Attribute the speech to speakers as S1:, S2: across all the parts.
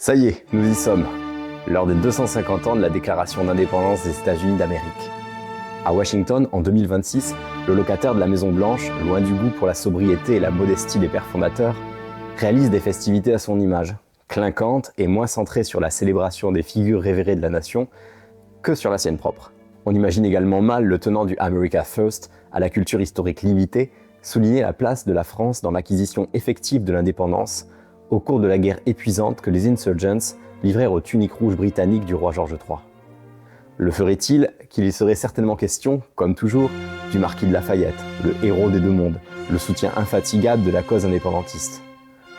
S1: Ça y est, nous y sommes. Lors des 250 ans de la déclaration d'indépendance des États-Unis d'Amérique. À Washington, en 2026, le locataire de la Maison-Blanche, loin du goût pour la sobriété et la modestie des pères fondateurs, réalise des festivités à son image, clinquantes et moins centrées sur la célébration des figures révérées de la nation que sur la sienne propre. On imagine également mal le tenant du America First, à la culture historique limitée, souligner la place de la France dans l'acquisition effective de l'indépendance au cours de la guerre épuisante que les insurgents livrèrent aux tuniques rouges britanniques du roi George III. Le ferait-il qu'il y serait certainement question, comme toujours, du marquis de Lafayette, le héros des deux mondes, le soutien infatigable de la cause indépendantiste.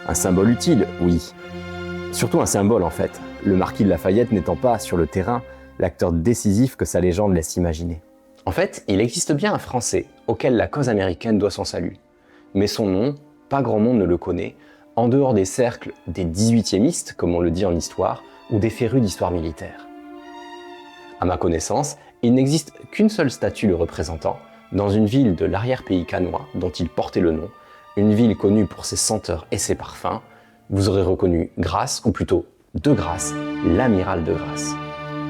S1: Un symbole utile, oui. Surtout un symbole en fait, le marquis de Lafayette n'étant pas, sur le terrain, l'acteur décisif que sa légende laisse imaginer. En fait, il existe bien un Français auquel la cause américaine doit son salut. Mais son nom, pas grand monde ne le connaît, en dehors des cercles des 18e-istes, comme on le dit en histoire, ou des férus d'histoire militaire. À ma connaissance, il n'existe qu'une seule statue le représentant, dans une ville de l'arrière-pays cannois dont il portait le nom, une ville connue pour ses senteurs et ses parfums. Vous aurez reconnu Grasse, ou plutôt De Grasse, l'amiral de Grasse.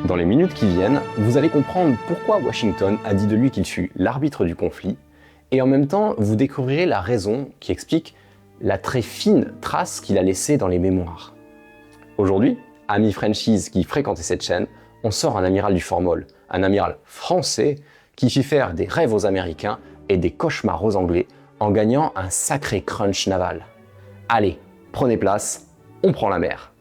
S1: Dans les minutes qui viennent, vous allez comprendre pourquoi Washington a dit de lui qu'il fut l'arbitre du conflit, et en même temps, vous découvrirez la raison qui explique la très fine trace qu'il a laissée dans les mémoires. Aujourd'hui, amis Frenchies qui fréquentaient cette chaîne, on sort un amiral du formol, un amiral français qui fit faire des rêves aux Américains et des cauchemars aux Anglais en gagnant un sacré crunch naval. Allez, prenez place, on prend la mer.